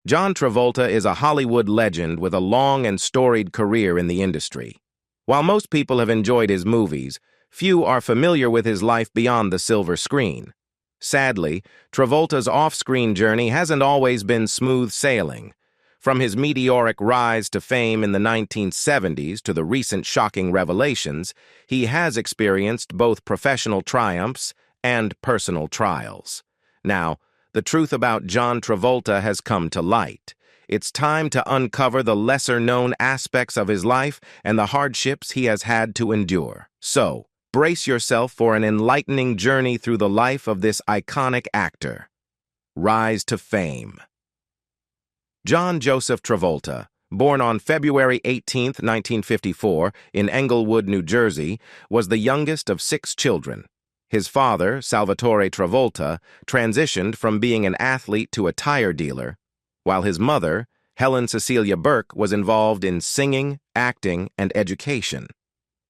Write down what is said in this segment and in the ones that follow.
John Travolta is a Hollywood legend with a long and storied career in the industry. While most people have enjoyed his movies, few are familiar with his life beyond the silver screen. Sadly, Travolta's off-screen journey hasn't always been smooth sailing. From his meteoric rise to fame in the 1970s to the recent shocking revelations, he has experienced both professional triumphs and personal trials. Now, the truth about John Travolta has come to light. It's time to uncover the lesser-known aspects of his life and the hardships he has had to endure. So, brace yourself for an enlightening journey through the life of this iconic actor. Rise to fame. John Joseph Travolta, born on February 18, 1954, in Englewood, New Jersey, was the youngest of 6 children. His father, Salvatore Travolta, transitioned from being an athlete to a tire dealer, while his mother, Helen Cecilia Burke, was involved in singing, acting, and education.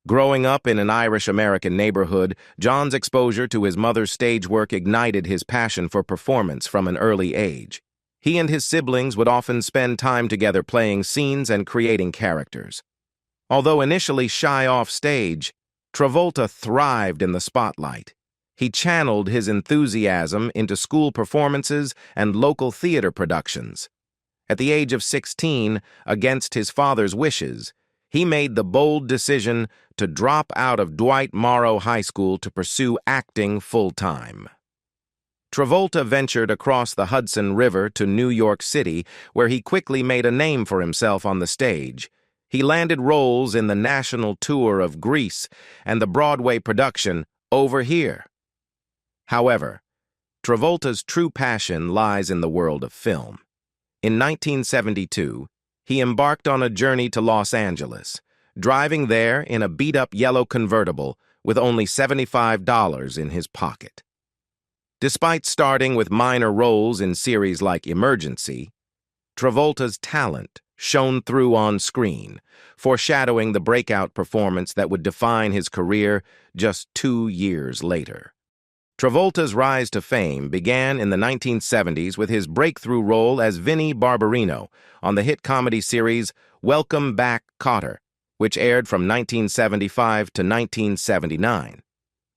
Growing up in an Irish-American neighborhood, John's exposure to his mother's stage work ignited his passion for performance from an early age. He and his siblings would often spend time together playing scenes and creating characters. Although initially shy off stage, Travolta thrived in the spotlight. He channeled his enthusiasm into school performances and local theater productions. At the age of 16, against his father's wishes, he made the bold decision to drop out of Dwight Morrow High School to pursue acting full-time. Travolta ventured across the Hudson River to New York City, where he quickly made a name for himself on the stage. He landed roles in the national tour of Grease and the Broadway production Over Here. However, Travolta's true passion lies in the world of film. In 1972, he embarked on a journey to Los Angeles, driving there in a beat-up yellow convertible with only $75 in his pocket. Despite starting with minor roles in series like Emergency, Travolta's talent shone through on screen, foreshadowing the breakout performance that would define his career just 2 years later. Travolta's rise to fame began in the 1970s with his breakthrough role as Vinnie Barbarino on the hit comedy series Welcome Back, Kotter, which aired from 1975 to 1979.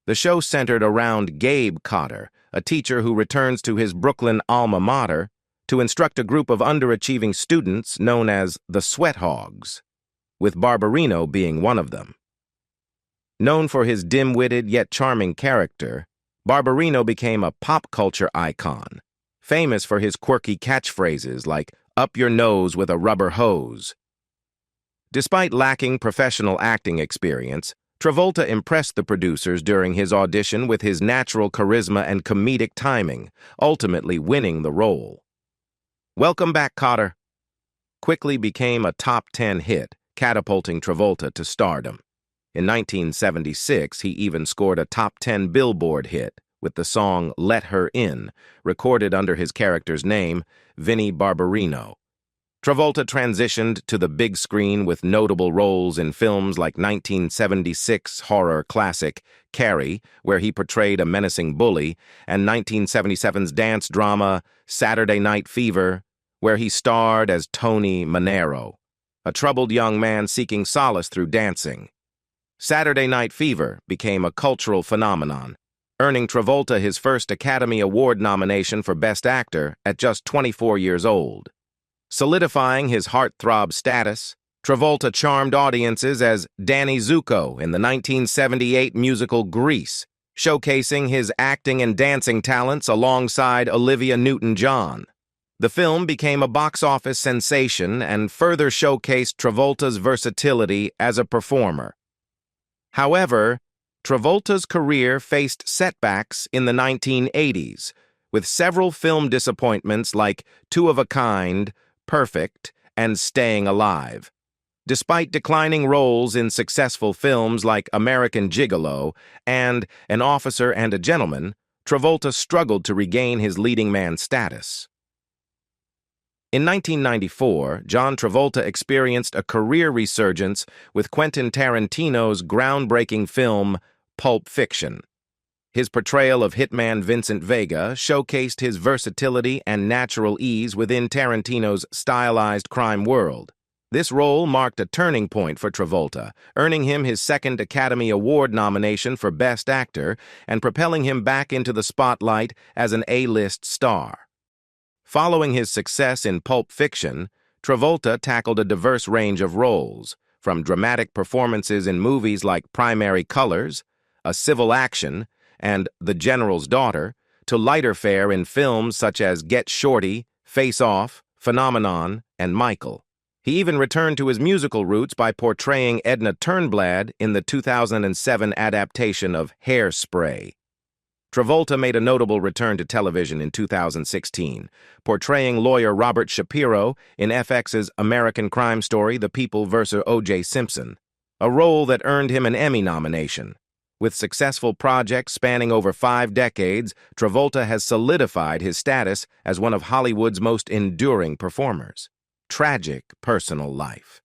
The show centered around Gabe Kotter, a teacher who returns to his Brooklyn alma mater to instruct a group of underachieving students known as the Sweat Hogs, with Barbarino being one of them. Known for his dim-witted yet charming character, Barbarino became a pop culture icon, famous for his quirky catchphrases like "up your nose with a rubber hose." Despite lacking professional acting experience, Travolta impressed the producers during his audition with his natural charisma and comedic timing, ultimately winning the role. Welcome Back, Kotter quickly became a top 10 hit, catapulting Travolta to stardom. In 1976, he even scored a top 10 Billboard hit with the song Let Her In, recorded under his character's name, Vinnie Barbarino. Travolta transitioned to the big screen with notable roles in films like 1976 horror classic Carrie, where he portrayed a menacing bully, and 1977's dance drama Saturday Night Fever, where he starred as Tony Manero, a troubled young man seeking solace through dancing. Saturday Night Fever became a cultural phenomenon, earning Travolta his first Academy Award nomination for Best Actor at just 24 years old. Solidifying his heartthrob status, Travolta charmed audiences as Danny Zuko in the 1978 musical Grease, showcasing his acting and dancing talents alongside Olivia Newton-John. The film became a box office sensation and further showcased Travolta's versatility as a performer. However, Travolta's career faced setbacks in the 1980s, with several film disappointments like Two of a Kind, Perfect, and Staying Alive. Despite declining roles in successful films like American Gigolo and An Officer and a Gentleman, Travolta struggled to regain his leading man status. In 1994, John Travolta experienced a career resurgence with Quentin Tarantino's groundbreaking film Pulp Fiction. His portrayal of hitman Vincent Vega showcased his versatility and natural ease within Tarantino's stylized crime world. This role marked a turning point for Travolta, earning him his second Academy Award nomination for Best Actor and propelling him back into the spotlight as an A-list star. Following his success in Pulp Fiction, Travolta tackled a diverse range of roles, from dramatic performances in movies like Primary Colors, A Civil Action, and The General's Daughter, to lighter fare in films such as Get Shorty, Face Off, Phenomenon, and Michael. He even returned to his musical roots by portraying Edna Turnblad in the 2007 adaptation of Hairspray. Travolta made a notable return to television in 2016, portraying lawyer Robert Shapiro in FX's American crime story The People vs. O.J. Simpson, a role that earned him an Emmy nomination. With successful projects spanning over 5 decades, Travolta has solidified his status as one of Hollywood's most enduring performers. Tragic personal life.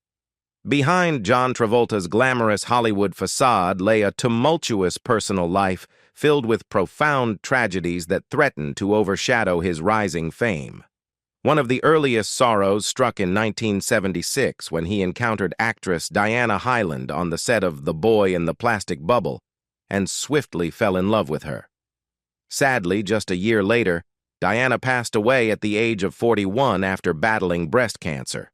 Behind John Travolta's glamorous Hollywood facade lay a tumultuous personal life filled with profound tragedies that threatened to overshadow his rising fame. One of the earliest sorrows struck in 1976 when he encountered actress Diana Hyland on the set of The Boy in the Plastic Bubble and swiftly fell in love with her. Sadly, just a year later, Diana passed away at the age of 41 after battling breast cancer.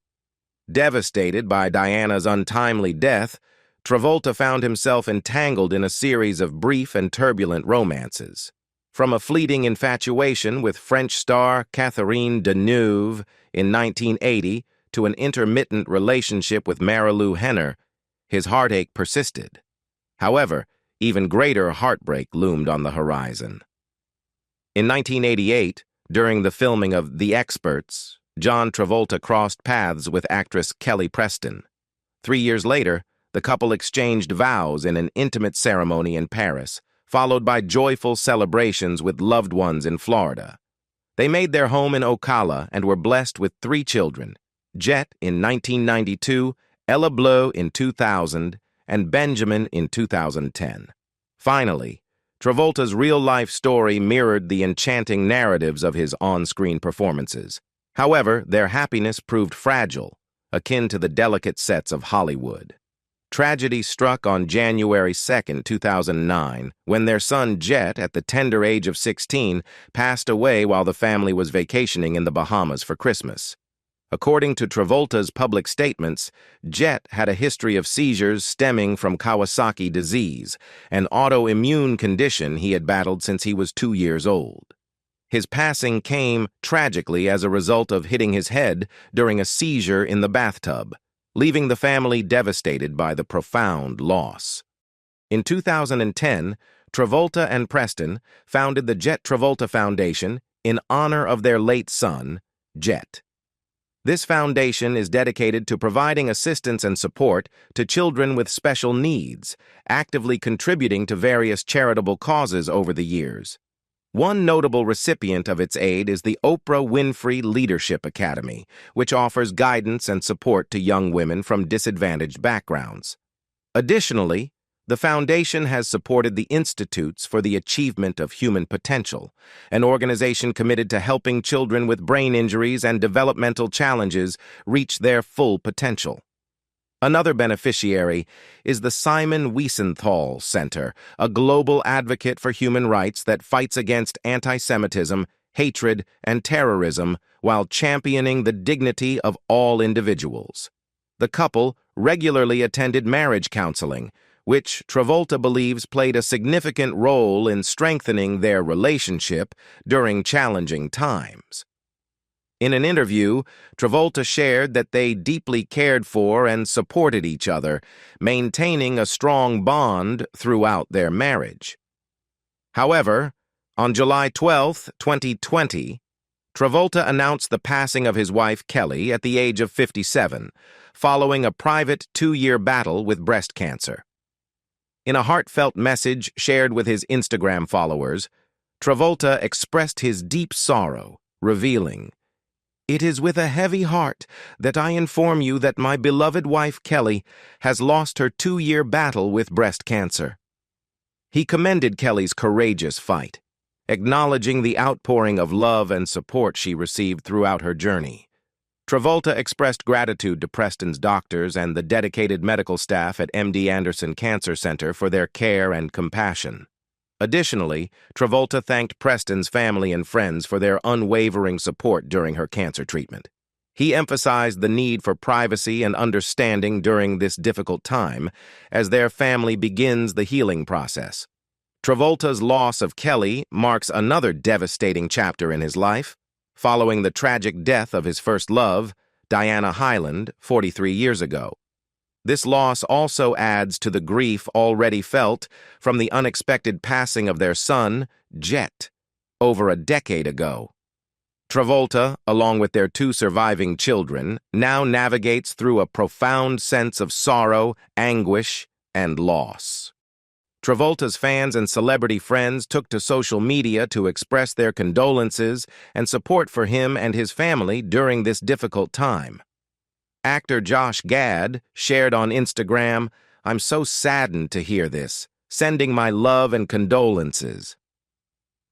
Devastated by Diana's untimely death, Travolta found himself entangled in a series of brief and turbulent romances. From a fleeting infatuation with French star Catherine Deneuve in 1980 to an intermittent relationship with Marilu Henner, his heartache persisted. However, even greater heartbreak loomed on the horizon. In 1988, during the filming of The Experts, John Travolta crossed paths with actress Kelly Preston. 3 years later, the couple exchanged vows in an intimate ceremony in Paris, followed by joyful celebrations with loved ones in Florida. They made their home in Ocala and were blessed with 3 children, Jet in 1992, Ella Bleu in 2000, and Benjamin in 2010. Finally, Travolta's real-life story mirrored the enchanting narratives of his on-screen performances. However, their happiness proved fragile, akin to the delicate sets of Hollywood. Tragedy struck on January 2, 2009, when their son Jet, at the tender age of 16, passed away while the family was vacationing in the Bahamas for Christmas. According to Travolta's public statements, Jet had a history of seizures stemming from Kawasaki disease, an autoimmune condition he had battled since he was 2 years old. His passing came tragically as a result of hitting his head during a seizure in the bathtub, leaving the family devastated by the profound loss. In 2010, Travolta and Preston founded the Jet Travolta Foundation in honor of their late son, Jet. This foundation is dedicated to providing assistance and support to children with special needs, actively contributing to various charitable causes over the years. One notable recipient of its aid is the Oprah Winfrey Leadership Academy, which offers guidance and support to young women from disadvantaged backgrounds. Additionally, the foundation has supported the Institutes for the Achievement of Human Potential, an organization committed to helping children with brain injuries and developmental challenges reach their full potential. Another beneficiary is the Simon Wiesenthal Center, a global advocate for human rights that fights against anti-Semitism, hatred, and terrorism while championing the dignity of all individuals. The couple regularly attended marriage counseling, which Travolta believes played a significant role in strengthening their relationship during challenging times. In an interview, Travolta shared that they deeply cared for and supported each other, maintaining a strong bond throughout their marriage. However, on July 12, 2020, Travolta announced the passing of his wife Kelly at the age of 57, following a private 2-year battle with breast cancer. In a heartfelt message shared with his Instagram followers, Travolta expressed his deep sorrow, revealing, "It is with a heavy heart that I inform you that my beloved wife Kelly has lost her 2-year battle with breast cancer." He commended Kelly's courageous fight, acknowledging the outpouring of love and support she received throughout her journey. Travolta expressed gratitude to Preston's doctors and the dedicated medical staff at MD Anderson Cancer Center for their care and compassion. Additionally, Travolta thanked Preston's family and friends for their unwavering support during her cancer treatment. He emphasized the need for privacy and understanding during this difficult time as their family begins the healing process. Travolta's loss of Kelly marks another devastating chapter in his life, following the tragic death of his first love, Diana Hyland, 43 years ago. This loss also adds to the grief already felt from the unexpected passing of their son, Jet, over a decade ago. Travolta, along with their two surviving children, now navigates through a profound sense of sorrow, anguish, and loss. Travolta's fans and celebrity friends took to social media to express their condolences and support for him and his family during this difficult time. Actor Josh Gad shared on Instagram, "I'm so saddened to hear this, sending my love and condolences."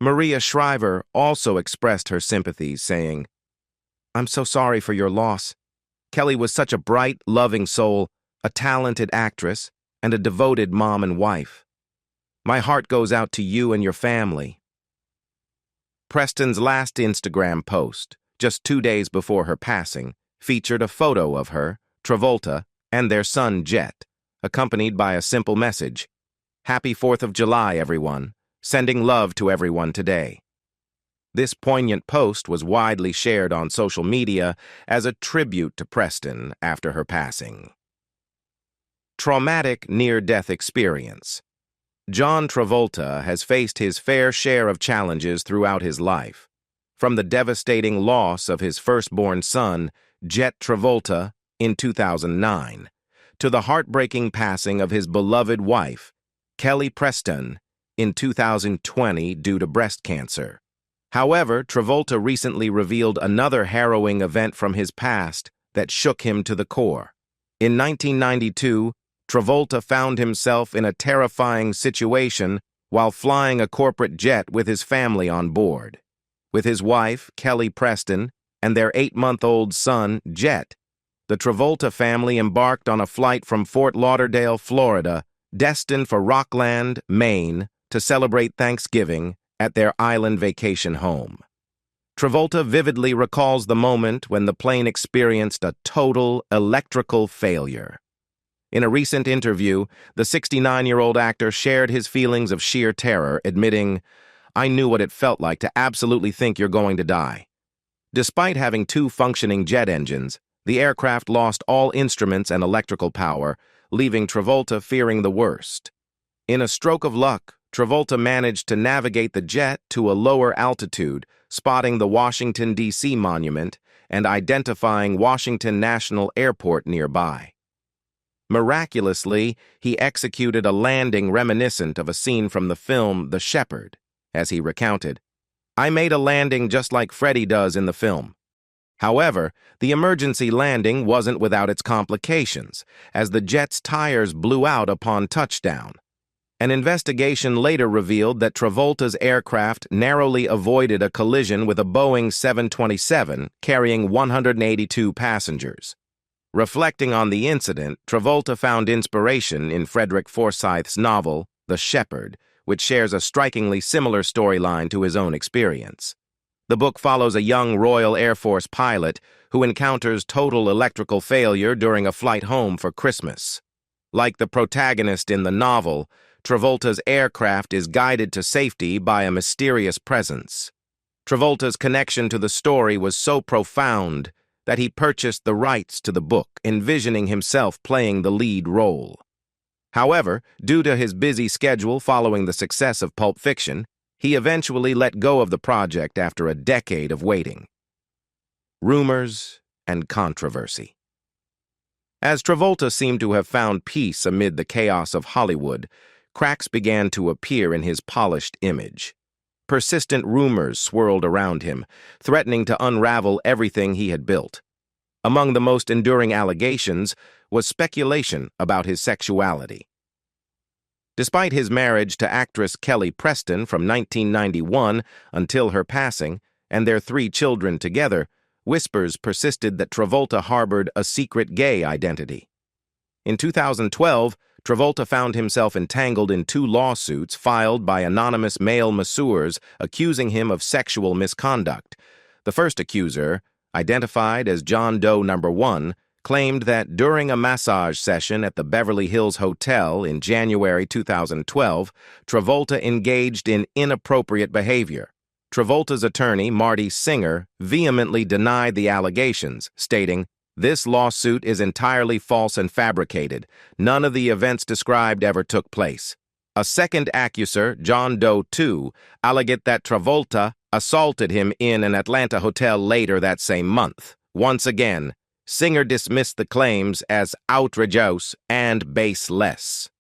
Maria Shriver also expressed her sympathies, saying, "I'm so sorry for your loss. Kelly was such a bright, loving soul, a talented actress, and a devoted mom and wife. My heart goes out to you and your family." Preston's last Instagram post, just 2 days before her passing, featured a photo of her, Travolta, and their son Jet, accompanied by a simple message, "Happy 4th of July, everyone. Sending love to everyone today." This poignant post was widely shared on social media as a tribute to Preston after her passing. Traumatic near-death experience. John Travolta has faced his fair share of challenges throughout his life, from the devastating loss of his firstborn son, Jet Travolta, in 2009, to the heartbreaking passing of his beloved wife, Kelly Preston, in 2020 due to breast cancer. However, Travolta recently revealed another harrowing event from his past that shook him to the core. In 1992, Travolta found himself in a terrifying situation while flying a corporate jet with his family on board. With his wife, Kelly Preston, and their 8-month-old son, Jet, the Travolta family embarked on a flight from Fort Lauderdale, Florida, destined for Rockland, Maine, to celebrate Thanksgiving at their island vacation home. Travolta vividly recalls the moment when the plane experienced a total electrical failure. In a recent interview, the 69-year-old actor shared his feelings of sheer terror, admitting, "I knew what it felt like to absolutely think you're going to die." Despite having 2 functioning jet engines, the aircraft lost all instruments and electrical power, leaving Travolta fearing the worst. In a stroke of luck, Travolta managed to navigate the jet to a lower altitude, spotting the Washington, D.C. monument and identifying Washington National Airport nearby. Miraculously, he executed a landing reminiscent of a scene from the film The Shepherd, as he recounted, "I made a landing just like Freddy does in the film." However, the emergency landing wasn't without its complications, as the jet's tires blew out upon touchdown. An investigation later revealed that Travolta's aircraft narrowly avoided a collision with a Boeing 727 carrying 182 passengers. Reflecting on the incident, Travolta found inspiration in Frederick Forsyth's novel, The Shepherd, which shares a strikingly similar storyline to his own experience. The book follows a young Royal Air Force pilot who encounters total electrical failure during a flight home for Christmas. Like the protagonist in the novel, Travolta's aircraft is guided to safety by a mysterious presence. Travolta's connection to the story was so profound that he purchased the rights to the book, envisioning himself playing the lead role. However, due to his busy schedule following the success of Pulp Fiction, he eventually let go of the project after a decade of waiting. Rumors and controversy. As Travolta seemed to have found peace amid the chaos of Hollywood, cracks began to appear in his polished image. Persistent rumors swirled around him, threatening to unravel everything he had built. Among the most enduring allegations was speculation about his sexuality. Despite his marriage to actress Kelly Preston from 1991 until her passing, and their 3 children together, whispers persisted that Travolta harbored a secret gay identity. In 2012, Travolta found himself entangled in 2 lawsuits filed by anonymous male masseurs accusing him of sexual misconduct. The first accuser, identified as John Doe No. 1, claimed that during a massage session at the Beverly Hills Hotel in January 2012, Travolta engaged in inappropriate behavior. Travolta's attorney, Marty Singer, vehemently denied the allegations, stating, "This lawsuit is entirely false and fabricated. None of the events described ever took place." A second accuser, John Doe II, alleged that Travolta assaulted him in an Atlanta hotel later that same month. Once again, Singer dismissed the claims as outrageous and baseless.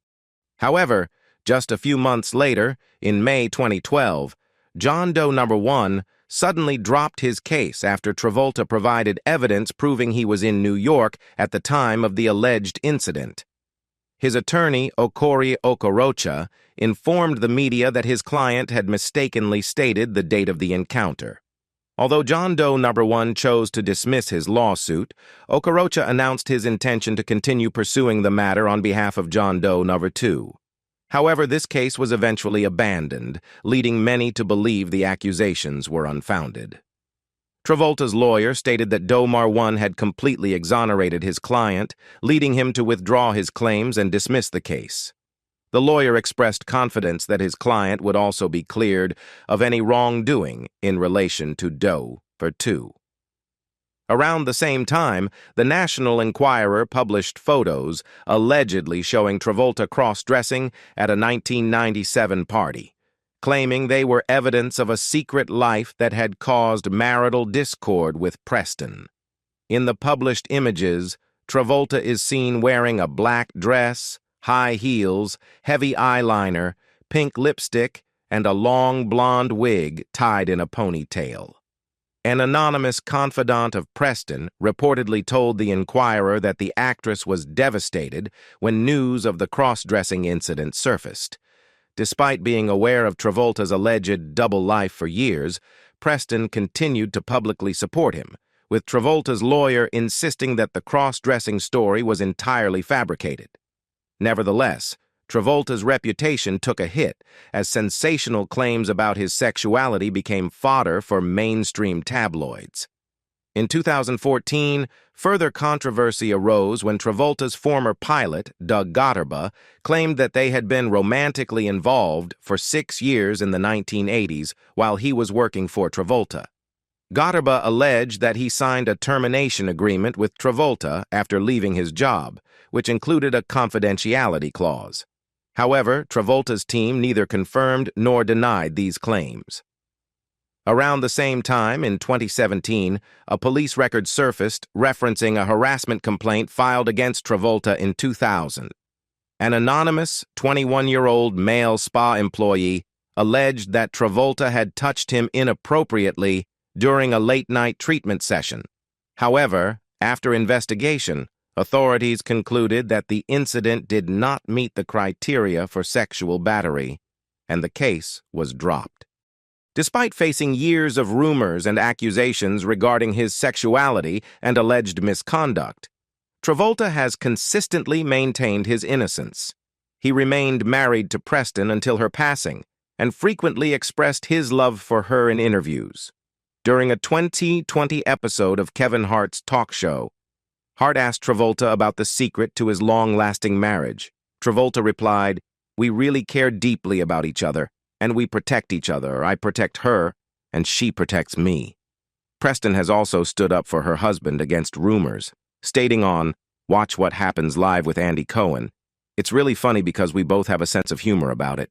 However, just a few months later, in May 2012, John Doe No. 1 suddenly dropped his case after Travolta provided evidence proving he was in New York at the time of the alleged incident. His attorney, Okori Okorocha, informed the media that his client had mistakenly stated the date of the encounter. Although John Doe No. 1 chose to dismiss his lawsuit, Okorocha announced his intention to continue pursuing the matter on behalf of John Doe No. 2. However, this case was eventually abandoned, leading many to believe the accusations were unfounded. Travolta's lawyer stated that Doe No. 1 had completely exonerated his client, leading him to withdraw his claims and dismiss the case. The lawyer expressed confidence that his client would also be cleared of any wrongdoing in relation to Doe No. 2. Around the same time, the National Enquirer published photos allegedly showing Travolta cross-dressing at a 1997 party, claiming they were evidence of a secret life that had caused marital discord with Preston. In the published images, Travolta is seen wearing a black dress, high heels, heavy eyeliner, pink lipstick, and a long blonde wig tied in a ponytail. An anonymous confidant of Preston reportedly told the Enquirer that the actress was devastated when news of the cross-dressing incident surfaced. Despite being aware of Travolta's alleged double life for years, Preston continued to publicly support him, with Travolta's lawyer insisting that the cross-dressing story was entirely fabricated. Nevertheless, Travolta's reputation took a hit as sensational claims about his sexuality became fodder for mainstream tabloids. In 2014, further controversy arose when Travolta's former pilot, Doug Gotterba, claimed that they had been romantically involved for 6 years in the 1980s while he was working for Travolta. Gotterba alleged that he signed a termination agreement with Travolta after leaving his job, which included a confidentiality clause. However, Travolta's team neither confirmed nor denied these claims. Around the same time, in 2017, a police record surfaced referencing a harassment complaint filed against Travolta in 2000. An anonymous 21-year-old male spa employee alleged that Travolta had touched him inappropriately during a late-night treatment session. However, after investigation, authorities concluded that the incident did not meet the criteria for sexual battery, and the case was dropped. Despite facing years of rumors and accusations regarding his sexuality and alleged misconduct, Travolta has consistently maintained his innocence. He remained married to Preston until her passing and frequently expressed his love for her in interviews. During a 2020 episode of Kevin Hart's talk show, Hart asked Travolta about the secret to his long-lasting marriage. Travolta replied, "We really care deeply about each other, and we protect each other. I protect her, and she protects me." Preston has also stood up for her husband against rumors, stating on Watch What Happens Live with Andy Cohen, "It's really funny because we both have a sense of humor about it."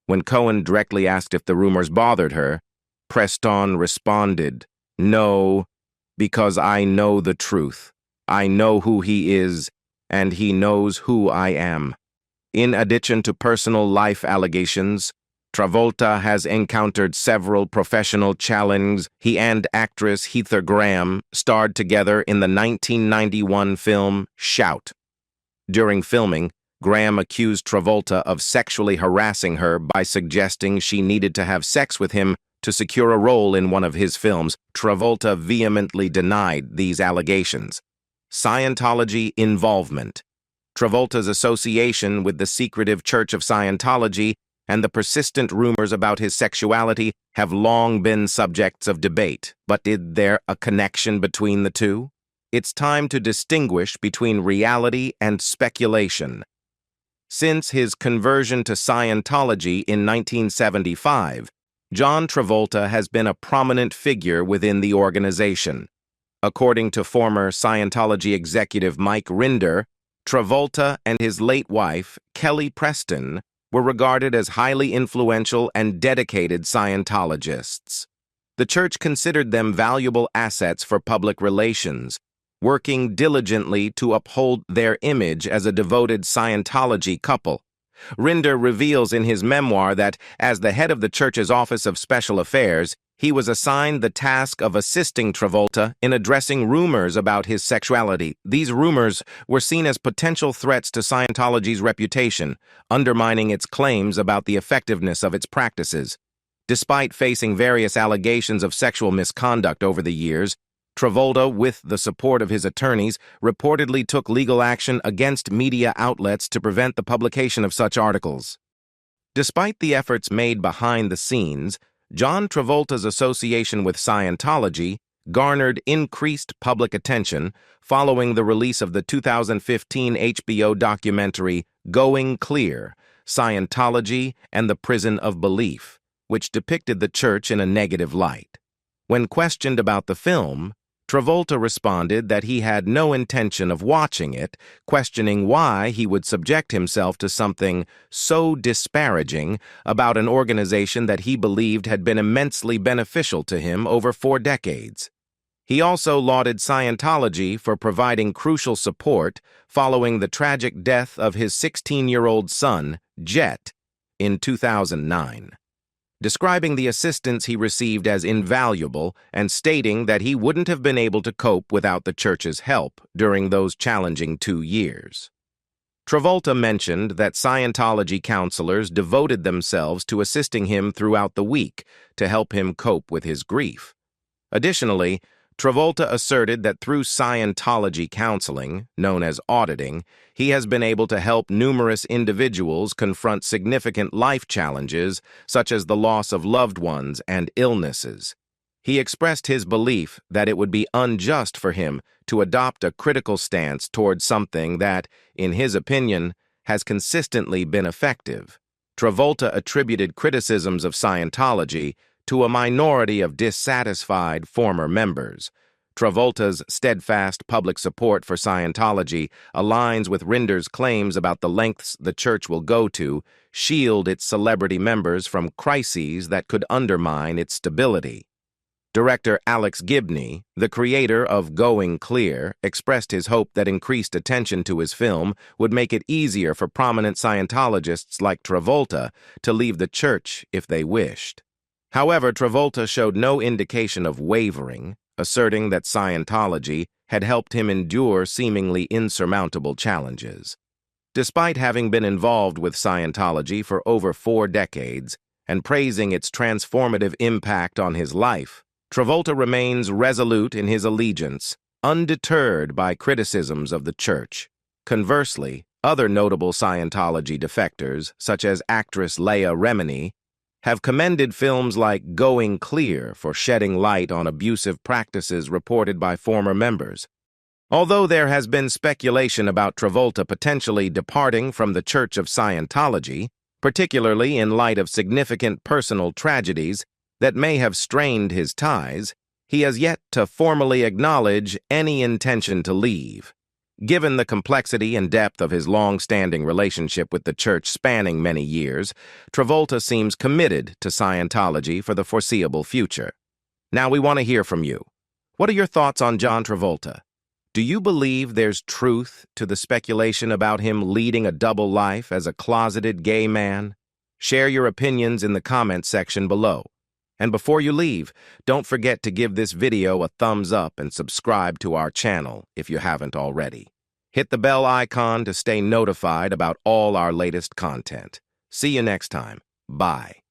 When Cohen directly asked if the rumors bothered her, Preston responded, "No, because I know the truth. I know who he is, and he knows who I am." In addition to personal life allegations, Travolta has encountered several professional challenges. He and actress Heather Graham starred together in the 1991 film Shout. During filming, Graham accused Travolta of sexually harassing her by suggesting she needed to have sex with him to secure a role in one of his films. Travolta vehemently denied these allegations. Scientology involvement. Travolta's association with the secretive Church of Scientology and the persistent rumors about his sexuality have long been subjects of debate. But is there a connection between the two? It's time to distinguish between reality and speculation. Since his conversion to Scientology in 1975, John Travolta has been a prominent figure within the organization. According to former Scientology executive Mike Rinder, Travolta and his late wife, Kelly Preston, were regarded as highly influential and dedicated Scientologists. The church considered them valuable assets for public relations, working diligently to uphold their image as a devoted Scientology couple. Rinder reveals in his memoir that, as the head of the church's Office of Special Affairs, he was assigned the task of assisting Travolta in addressing rumors about his sexuality. These rumors were seen as potential threats to Scientology's reputation, undermining its claims about the effectiveness of its practices. Despite facing various allegations of sexual misconduct over the years, Travolta, with the support of his attorneys, reportedly took legal action against media outlets to prevent the publication of such articles. Despite the efforts made behind the scenes, John Travolta's association with Scientology garnered increased public attention following the release of the 2015 HBO documentary Going Clear: Scientology and the Prison of Belief, which depicted the church in a negative light. When questioned about the film, Travolta responded that he had no intention of watching it, questioning why he would subject himself to something so disparaging about an organization that he believed had been immensely beneficial to him over 4 decades. He also lauded Scientology for providing crucial support following the tragic death of his 16-year-old son, Jet, in 2009. Describing the assistance he received as invaluable and stating that he wouldn't have been able to cope without the church's help during those challenging 2 years. Travolta mentioned that Scientology counselors devoted themselves to assisting him throughout the week to help him cope with his grief. Additionally, Travolta asserted that through Scientology counseling, known as auditing, he has been able to help numerous individuals confront significant life challenges, such as the loss of loved ones and illnesses. He expressed his belief that it would be unjust for him to adopt a critical stance towards something that, in his opinion, has consistently been effective. Travolta attributed criticisms of Scientology to a minority of dissatisfied former members. Travolta's steadfast public support for Scientology aligns with Rinder's claims about the lengths the church will go to shield its celebrity members from crises that could undermine its stability. Director Alex Gibney, the creator of Going Clear, expressed his hope that increased attention to his film would make it easier for prominent Scientologists like Travolta to leave the church if they wished. However, Travolta showed no indication of wavering, asserting that Scientology had helped him endure seemingly insurmountable challenges. Despite having been involved with Scientology for over 4 decades and praising its transformative impact on his life, Travolta remains resolute in his allegiance, undeterred by criticisms of the church. Conversely, other notable Scientology defectors, such as actress Leah Remini, have commended films like Going Clear for shedding light on abusive practices reported by former members. Although there has been speculation about Travolta potentially departing from the Church of Scientology, particularly in light of significant personal tragedies that may have strained his ties, he has yet to formally acknowledge any intention to leave. Given the complexity and depth of his long-standing relationship with the church spanning many years, Travolta seems committed to Scientology for the foreseeable future. Now we want to hear from you. What are your thoughts on John Travolta? Do you believe there's truth to the speculation about him leading a double life as a closeted gay man? Share your opinions in the comments section below. And before you leave, don't forget to give this video a thumbs up and subscribe to our channel if you haven't already. Hit the bell icon to stay notified about all our latest content. See you next time. Bye.